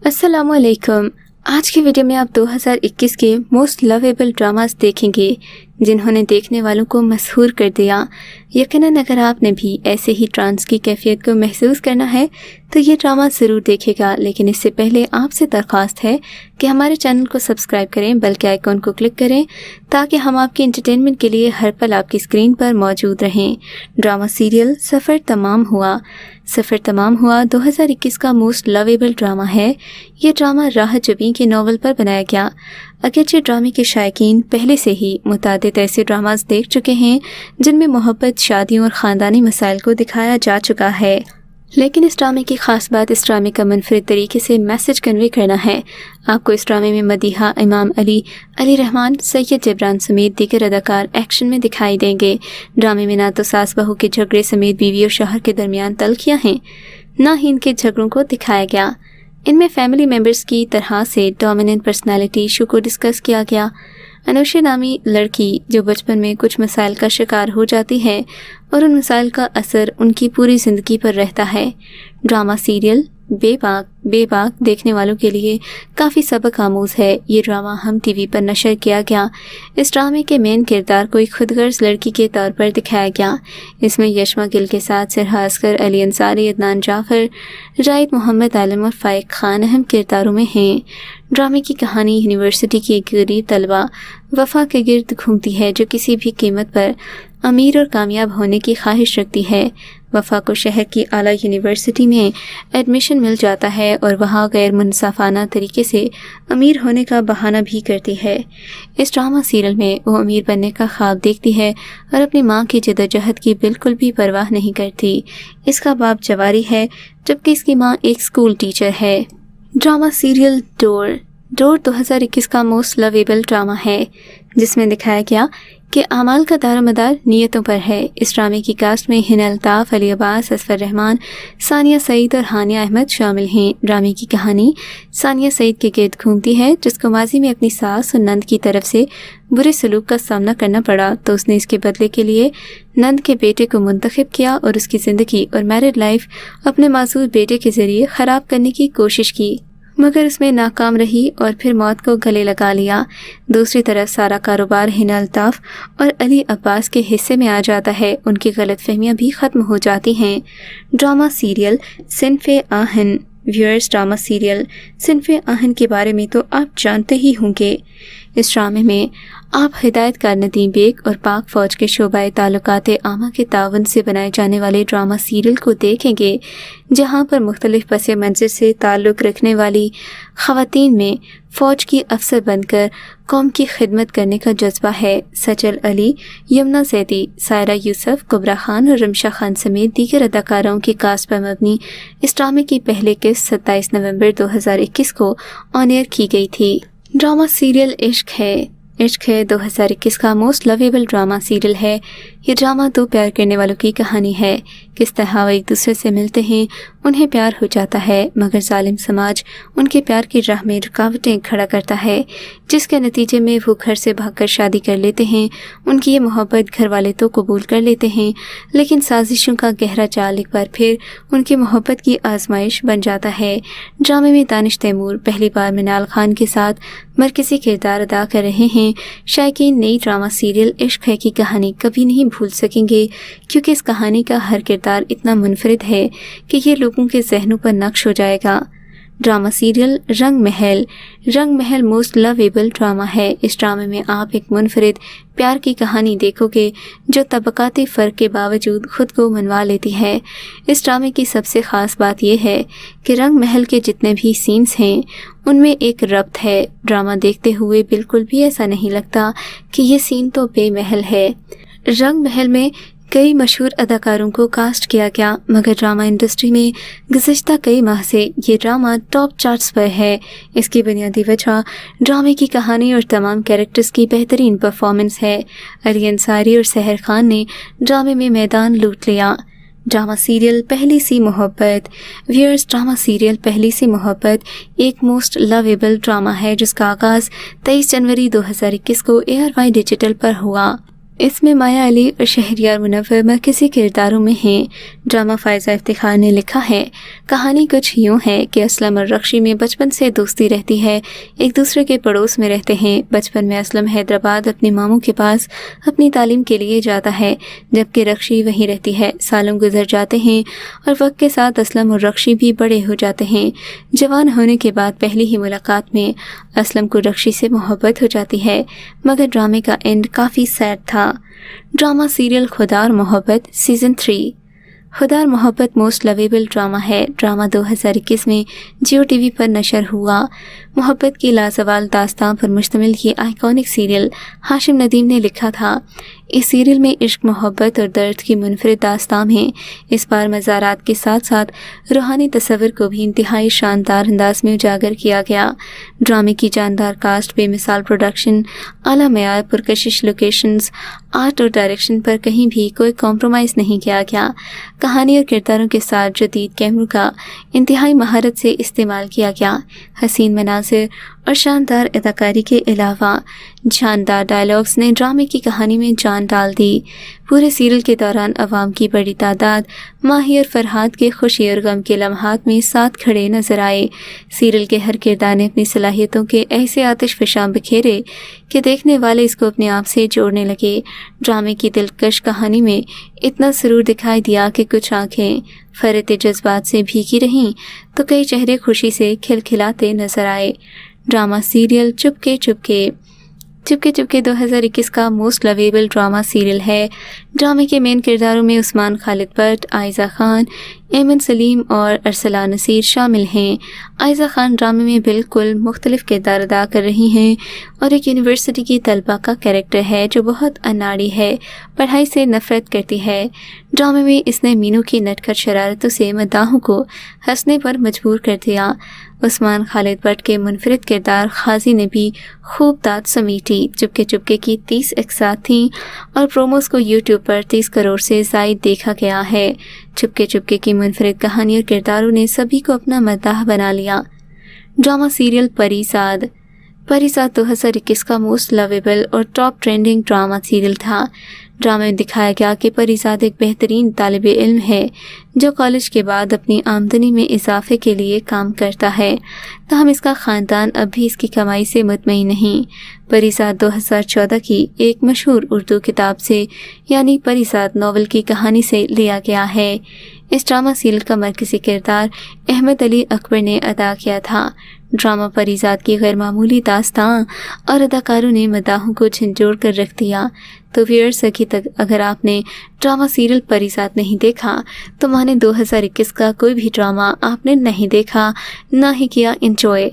अस्सलाम वालेकुम। आज की वीडियो में आप 2021 के मोस्ट लवेबल ड्रामास देखेंगे जिन्होंने देखने वालों को मशहूर कर दिया। यकीनन अगर आपने भी ऐसे ही ट्रांस की कैफियत को महसूस करना है तो ये ड्रामा ज़रूर देखेगा, लेकिन इससे पहले आपसे दरख्वास्त है कि हमारे चैनल को सब्सक्राइब करें, बल्कि आइकॉन को क्लिक करें ताकि हम आपके एंटरटेनमेंट के लिए हर पल आपकी स्क्रीन पर मौजूद रहें। ड्रामा सीरियल सफ़र तमाम हुआ 2021 का मोस्ट लवेबल ड्रामा है। ये ड्रामा राहत जबीं के नावल पर बनाया गया। अगरचे ड्रामे के शायकीन पहले से ही मुतादिद ऐसे ड्रामास देख चुके हैं जिनमें मोहब्बत, शादियों और ख़ानदानी मसाइल को दिखाया जा चुका है, लेकिन इस ड्रामे की ख़ास बात इस ड्रामे का मुनफरिद तरीके से मैसेज कन्वे करना है। आपको इस ड्रामे में मदीहा, इमाम अली, अली रहमान, सैयद जबरान समेत दीगर अदाकार एक्शन में दिखाई देंगे। ड्रामे में ना तो सास बहू के झगड़े समेत बीवी और शौहर के दरमियान तल्खियाँ हैं, ना ही इनके झगड़ों को दिखाया गया। इनमें फैमिली मेम्बर्स की तरह से डोमिनेंट पर्सनालिटी इशू को डिस्कस किया गया। अनुषा नामी लड़की जो बचपन में कुछ मसाइल का शिकार हो जाती है और उन मसाइल का असर उनकी पूरी ज़िंदगी पर रहता है। ड्रामा सीरियल बेबाक देखने वालों के लिए काफ़ी सबक आमूज़ है। ये ड्रामा हम टीवी पर नशर किया गया। इस ड्रामे के मेन किरदार को एक खुदगर्ज लड़की के तौर पर दिखाया गया। इसमें यशमा गिल के साथ सिरहा असगर, अली अंसारी, अदनान जाफ़र, रायत मोहम्मद आलम और फ़ाइक खान अहम किरदारों में हैं। ड्रामे की कहानी यूनिवर्सिटी की एक गरीब तलबा वफ़ा के गिर्द घूमती है जो किसी भी कीमत पर अमीर और कामयाब होने की ख्वाहिश रखती है। वफ़ा को शहर की आला यूनिवर्सिटी में एडमिशन मिल जाता है और वहाँ गैर मुनसाफाना तरीके से अमीर होने का बहाना भी करती है। इस ड्रामा सीरियल में वो अमीर बनने का ख्वाब देखती है और अपनी माँ की जद्दोजहद की बिल्कुल भी परवाह नहीं करती। इसका बाप जवारी है जबकि इसकी माँ एक स्कूल टीचर है। ड्रामा सीरियल डोर 2021 का मोस्ट लवेबल ड्रामा है जिसमें दिखाया गया कि आमाल का दारोमदार नीयतों पर है। इस ड्रामे की कास्ट में हिना अल्ताफ़, अली अब्बास, असफर रहमान, सानिया सईद और हानिया अहमद शामिल हैं। ड्रामे की कहानी सानिया सईद के गिर्द घूमती है जिसको माजी में अपनी सास और नंद की तरफ से बुरे सलूक का सामना करना पड़ा, तो उसने इसके बदले के लिए नंद के बेटे को मुंतखब किया और उसकी ज़िंदगी और मैरिड लाइफ अपने मासूर बेटे के ज़रिए ख़राब करने की कोशिश की, मगर उसमें नाकाम रही और फिर मौत को गले लगा लिया। दूसरी तरफ सारा कारोबार हिना अल्ताफ़ और अली अब्बास के हिस्से में आ जाता है। उनकी गलतफहमियां भी ख़त्म हो जाती हैं। ड्रामा सीरियल सिनफ़े आहन। व्यूअर्स, ड्रामा सीरियल सिनफ़े आहन के बारे में तो आप जानते ही होंगे। इस ड्रामे में आप हिदायतकार नदीम बेग और पाक फ़ौज के शोबाए ताल्लुकात आमा के तावन से बनाए जाने वाले ड्रामा सीरियल को देखेंगे, जहां पर मुख्तलिफ पस मंज़र से ताल्लुक़ रखने वाली ख़वातीन में फ़ौज की अफसर बनकर कौम की खिदमत करने का जज्बा है। सचल अली, यमुना सैदी, सायरा यूसुफ, कुबरा खान और रमशा खान समेत दीगर अदाकारों की कास्ट पर मबनी इस ड्रामे की पहली किस्त 27 नवंबर 2021 को ऑन एयर की गई थी। ड्रामा सीरियल इश्क है 2021 का मोस्ट लवेबल ड्रामा सीरियल है। ये ड्रामा दो प्यार करने वालों की कहानी है। किस तरह वो एक दूसरे से मिलते हैं, उन्हें प्यार हो जाता है, मगर जालिम समाज उनके प्यार की राह में रुकावटें खड़ा करता है, जिसके नतीजे में वो घर से भागकर शादी कर लेते हैं। उनकी ये मोहब्बत घर वाले तो कबूल कर लेते हैं, लेकिन साजिशों का गहरा जाल एक बार फिर उनकी मोहब्बत की आजमाइश बन जाता है। ड्रामे में दानिश तैमूर पहली बार मिनाल खान के साथ मरकज़ी किरदार अदा कर रहे हैं। शायकीन नई ड्रामा सीरियल इश्क है की कहानी कभी नहीं भूल सकेंगे, क्योंकि इस कहानी का हर किरदार इतना मुनफरिद है कि ये लोगों के जहनों पर नक्श हो जाएगा। ड्रामा सीरियल रंग महल मोस्ट लवेबल ड्रामा है। इस ड्रामे में आप एक मुनफरिद प्यार की कहानी देखोगे जो तबकाती फ़र्क के बावजूद खुद को मनवा लेती है। इस ड्रामे की सबसे ख़ास बात यह है कि रंग महल के जितने भी सीन्स हैं उनमें एक रब्त है। ड्रामा देखते हुए बिल्कुल भी ऐसा नहीं लगता कि ये सीन तो बेमहल है। रंग महल में कई मशहूर अदाकारों को कास्ट किया गया, मगर ड्रामा इंडस्ट्री में गुज़श्ता कई माह से ये ड्रामा टॉप चार्ट्स पर है। इसकी बुनियादी वजह ड्रामे की कहानी और तमाम कैरेक्टर्स की बेहतरीन परफॉर्मेंस है। अली अंसारी और सहर खान ने ड्रामे में मैदान लूट लिया। ड्रामा सीरियल पहली सी मोहब्बत। व्यूअर्स, ड्रामा सीरियल पहली सी मोहब्बत एक मोस्ट लवेबल ड्रामा है जिसका आगाज़ 23 जनवरी 2021 को ARY डिजिटल पर हुआ। اس میں مایا علی اور شہریار منور مرکزی کرداروں میں ہیں۔ ڈرامہ فائزہ افتخار نے لکھا ہے، کہانی کچھ یوں ہے کہ اسلم اور رخشی میں بچپن سے دوستی رہتی ہے، ایک دوسرے کے پڑوس میں رہتے ہیں۔ بچپن میں اسلم حیدرآباد اپنے ماموں کے پاس اپنی تعلیم کے لیے جاتا ہے، جبکہ رخشی وہیں رہتی ہے۔ سالوں گزر جاتے ہیں اور وقت کے ساتھ اسلم اور رخشی بھی بڑے ہو جاتے ہیں۔ جوان ہونے کے بعد پہلی ہی ملاقات میں اسلم کو رخشی سے محبت ہو جاتی ہے، مگر ڈرامے کا اینڈ کافی سیڈ تھا۔ ڈرامہ سیریل خدا اور محبت سیزن 3۔ خدا اور محبت موسٹ لویبل ڈرامہ ہے۔ ڈرامہ 2021 میں جیو ٹی وی پر نشر ہوا۔ محبت کی لازوال داستان پر مشتمل یہ آئیکونک سیریل ہاشم ندیم نے لکھا تھا۔ اس سیریل میں عشق، محبت اور درد کی منفرد داستان ہے۔ اس بار مزارات کے ساتھ ساتھ روحانی تصور کو بھی انتہائی شاندار انداز میں اجاگر کیا گیا۔ ڈرامے کی جاندار کاسٹ، بے مثال پروڈکشن، اعلیٰ معیار پرکشش لوکیشنز، آرٹ اور ڈائریکشن پر کہیں بھی کوئی کمپرومائز نہیں کیا گیا۔ کہانی اور کرداروں کے ساتھ جدید کیمروں کا انتہائی مہارت سے استعمال کیا گیا۔ حسین مناظر اور شاندار اداکاری کے علاوہ جاندار ڈائیلاگز نے ڈرامے کی کہانی میں جان ڈال دی۔ پورے سیریل کے دوران عوام کی بڑی تعداد ماہی اور فرحاد کے خوشی اور غم کے لمحات میں ساتھ کھڑے نظر آئے۔ سیریل کے ہر کردار نے اپنی صلاحیتوں کے ایسے آتش فشاں بکھیرے کہ دیکھنے والے اس کو اپنے آپ سے جوڑنے لگے۔ ڈرامے کی دلکش کہانی میں اتنا سرور دکھائی دیا کہ کچھ آنکھیں فرط جذبات سے بھیگی رہیں تو کئی چہرے خوشی سے کھلکھلاتے نظر آئے۔ ڈرامہ سیریل چپکے چپکے 2021 کا موسٹ لویبل ڈرامہ سیریل ہے۔ ڈرامے کے مین کرداروں میں عثمان خالد بٹ، عائزہ خان، ایمن سلیم اور ارسلان نصیر شامل ہیں۔ عائزہ خان ڈرامے میں بالکل مختلف کردار ادا کر رہی ہیں اور ایک یونیورسٹی کی طالبہ کا کریکٹر ہے جو بہت اناڑی ہے، پڑھائی سے نفرت کرتی ہے۔ ڈرامے میں اس نے مینو کی نٹکھٹ شرارتوں سے مداحوں کو ہنسنے پر مجبور کر دیا۔ عثمان خالد بٹ کے منفرد کردار خاضی نے بھی خوب داد سمیٹی۔ چپکے چپکے کی 30 اقساط تھیں اور پروموز کو یوٹیوب پر 30 کروڑ سے زائد دیکھا گیا ہے۔ چپکے چپکے کی منفرد کہانی اور کرداروں نے سبھی کو اپنا مداح بنا لیا۔ ڈرامہ سیریل پریزاد 2021 کا موسٹ لویبل اور ٹاپ ٹرینڈنگ ڈرامہ سیریل تھا۔ ڈرامے میں دکھایا گیا کہ پریزاد ایک بہترین طالب علم ہے جو کالج کے بعد اپنی آمدنی میں اضافے کے لیے کام کرتا ہے، تاہم اس کا خاندان اب بھی اس کی کمائی سے مطمئن نہیں۔ پریزاد 2014 کی ایک مشہور اردو کتاب سے یعنی پریزاد ناول کی کہانی سے لیا گیا ہے۔ اس ڈرامہ سیریل کا مرکزی کردار احمد علی اکبر نے ادا کیا تھا۔ ڈرامہ پریزاد کی غیر معمولی داستان اور اداکاروں نے مداحوں کو جھنجھوڑ کر رکھ دیا۔ تو ویئرز ابھی تک اگر آپ نے ڈرامہ سیریل پریزاد نہیں دیکھا تو مانے 2021 کا کوئی بھی ڈرامہ آپ نے نہیں دیکھا، نہ ہی کیا انجوائے۔